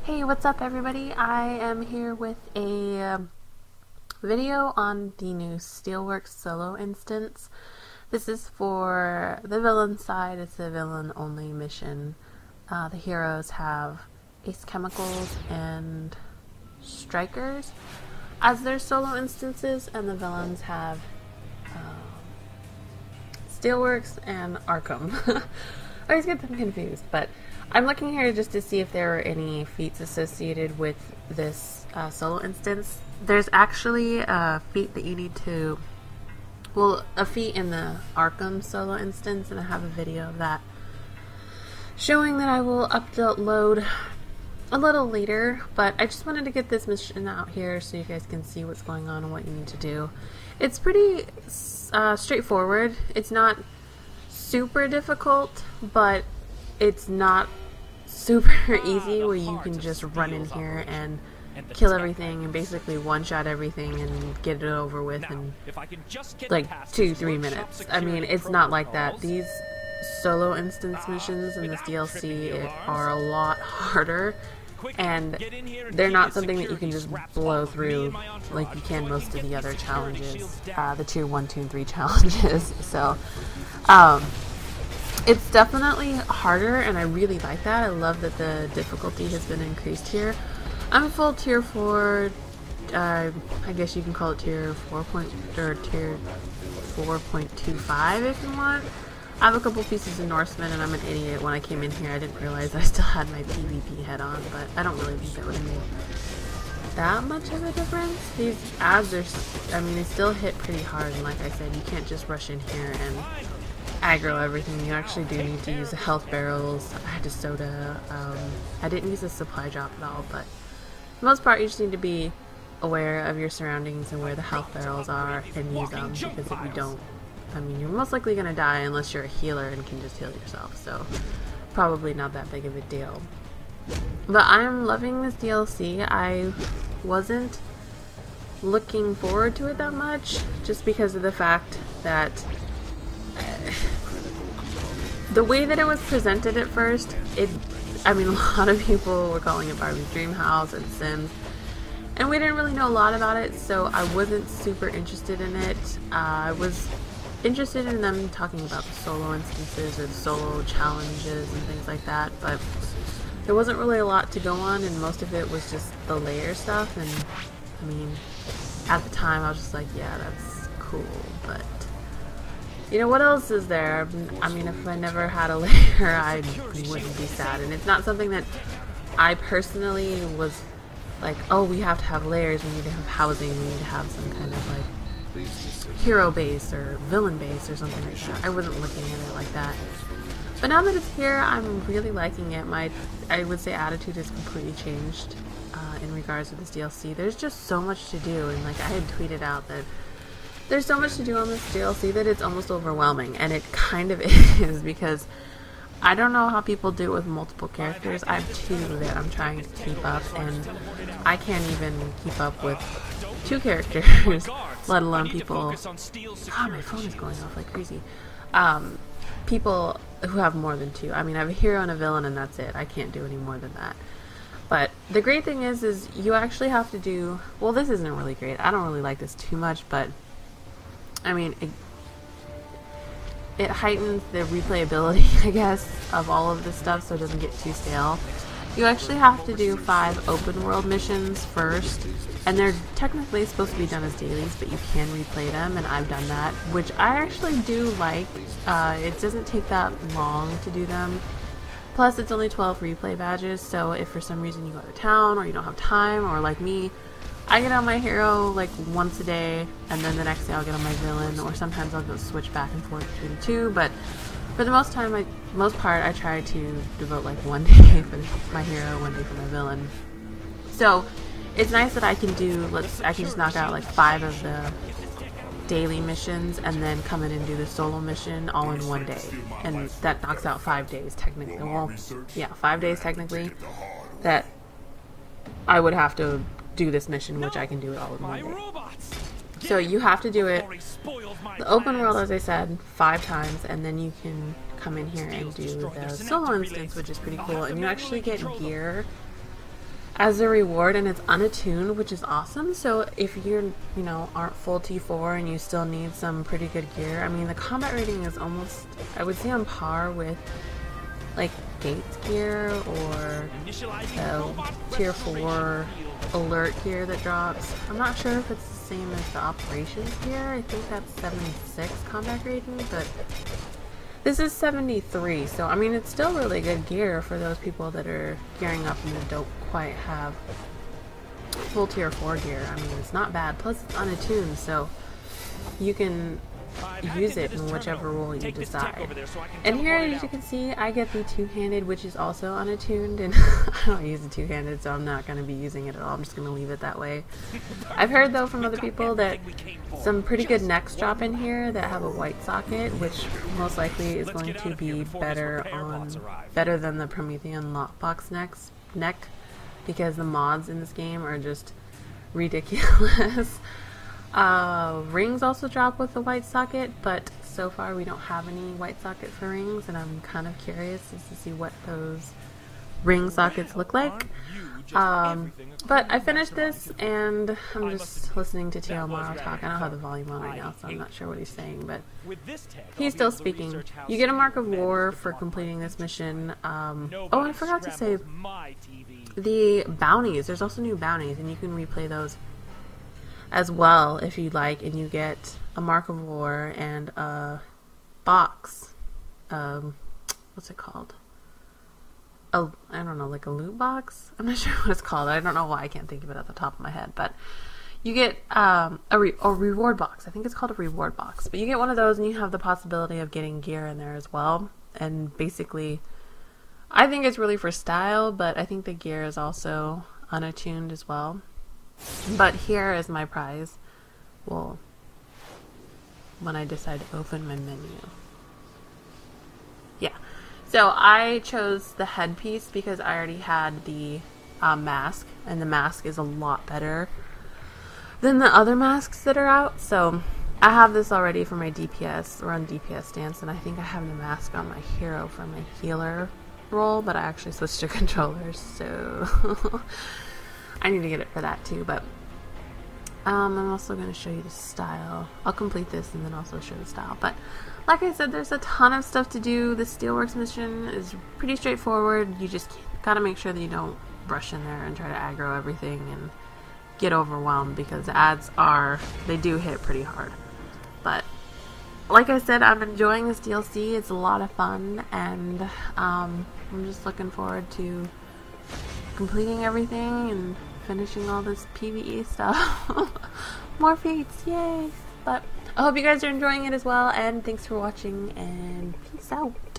Hey, what's up everybody? I am here with a video on the new Steelworks Solo Instance. This is for the villain side. It's a villain only mission. The heroes have Ace Chemicals and Strikers as their solo instances, and the villains have Steelworks and Arkham. I always get them confused, but I'm looking here just to see if there are any feats associated with this solo instance. There's actually a feat that you need to, well, a feat in the Arkham solo instance, and I have a video of that showing that I will upload a little later, but I just wanted to get this mission out here so you guys can see what's going on and what you need to do. It's pretty straightforward. It's not super difficult, but it's not super easy where you can just run in here and kill everything and basically one-shot everything and get it over with in like 2-3 minutes. I mean, it's not like that. These solo instance missions in this DLC are a lot harder, and they're not something that you can just blow through like you can most of the other challenges, the tier 1, 2, and 3 challenges. So it's definitely harder, and I really like that. I love that the difficulty has been increased here. I'm full tier 4, I guess you can call it tier 4 or tier 4.25 if you want. I have a couple pieces of Norseman, and I'm an idiot. When I came in here I didn't realize I still had my PvP head on, but I don't really think that would have made that much of a difference. These ads are, I mean, they still hit pretty hard, and like I said, you can't just rush in here and aggro everything. You actually do need to use the health barrels. I had a soda. I didn't use a supply drop at all, but for the most part you just need to be aware of your surroundings and where the health barrels are and use them, because if you don't, I mean, you're most likely going to die unless you're a healer and can just heal yourself, so probably not that big of a deal. But I'm loving this DLC. I wasn't looking forward to it that much, just because of the fact that the way that it was presented at first, I mean, a lot of people were calling it Barbie's Dream House and Sims, and we didn't really know a lot about it, so I wasn't super interested in it. I was interested in them talking about the solo instances or the solo challenges and things like that, but there wasn't really a lot to go on, and most of it was just the layer stuff. And I mean, at the time I was just like, yeah, that's cool, but you know, what else is there? I mean, if I never had a layer, I wouldn't be sad. And it's not something that I personally was like, oh, we have to have layers, we need to have housing, we need to have some kind of like hero base or villain base or something like that. I wasn't looking at it like that. But now that it's here, I'm really liking it. I would say attitude has completely changed in regards to this DLC. There's just so much to do, and like I had tweeted out that there's so much to do on this DLC that it's almost overwhelming, and it kind of is, because I don't know how people do it with multiple characters. I have 2 that I'm trying to keep up, and I can't even keep up with 2 characters, let alone people. Oh, my phone is going off like crazy. People who have more than 2. I mean, I have a hero and a villain, and that's it. I can't do any more than that. But the great thing is you actually have to do, well, this isn't really great. I don't really like this too much, but I mean, it heightens the replayability, I guess, of all of this stuff, so it doesn't get too stale. You actually have to do 5 open world missions first, and they're technically supposed to be done as dailies, but you can replay them, and I've done that, which I actually do like. It doesn't take that long to do them. Plus, it's only 12 replay badges, so if for some reason you go to town or you don't have time, or like me, I get on my hero like once a day, and then the next day I'll get on my villain, or sometimes I'll go switch back and forth between the 2, but for the most part I try to devote like 1 day for my hero, 1 day for my villain. So it's nice that I can do, I can just knock out like 5 of the daily missions and then come in and do the solo mission all in 1 day, and that knocks out 5 days technically. Well, yeah, 5 days technically that I would have to do this mission, which I can do it all in 1 day. So you have to do it, the open world, as I said, 5 times, and then you can come in here and do the solo instance, which is pretty cool. And you actually get gear as a reward, and it's unattuned, which is awesome. So if you're, you know, aren't full T4 and you still need some pretty good gear, I mean, the combat rating is almost, I would say, on par with like Gates gear or tier 4 alert gear that drops. I'm not sure if it's the same as the operations gear. I think that's 76 combat rating, but this is 73, so I mean, it's still really good gear for those people that are gearing up and that don't quite have full tier 4 gear. I mean, it's not bad. Plus, it's unattuned, so you can use it in whichever role you decide. And here, as you can see, I get the two-handed, which is also unattuned, and I don't use the two-handed, so I'm not going to be using it at all. I'm just going to leave it that way. I've heard, though, from other people that some pretty good necks drop in here that have a white socket, which most likely is going to be better than the Promethean lockbox neck, because the mods in this game are just ridiculous. Rings also drop with the white socket, but so far we don't have any white socket for rings, and I'm kind of curious as to see what those ring sockets look like. But I finished this, and I'm just listening to Tio Maro talk. I don't have the volume on right now, so I'm not sure what he's saying, but he's still speaking. You get a Mark of War for completing this mission. Oh, I forgot to say the bounties. There's also new bounties, and you can replay those as well if you like, and you get a Mark of War and a box. What's it called? I don't know, like a loot box? I'm not sure what it's called. I don't know why I can't think of it at the top of my head, but you get a reward box. I think it's called a reward box, but you get one of those and you have the possibility of getting gear in there as well. And basically, I think it's really for style, but I think the gear is also unattuned as well. But here is my prize. Well, when I decide to open my menu. Yeah. So I chose the headpiece because I already had the mask, and the mask is a lot better than the other masks that are out. So I have this already for my DPS, run DPS stance, and I think I have the mask on my hero for my healer role, but I actually switched to controllers, so I need to get it for that too. But I'm also going to show you the style. I'll complete this and then also show the style. But like I said, there's a ton of stuff to do. The Steelworks mission is pretty straightforward. You just gotta make sure that you don't rush in there and try to aggro everything and get overwhelmed, because the ads they do hit pretty hard. But like I said, I'm enjoying this DLC. It's a lot of fun, and I'm just looking forward to completing everything and finishing all this PvE stuff. More feats, yay! But I hope you guys are enjoying it as well, and thanks for watching, and peace out.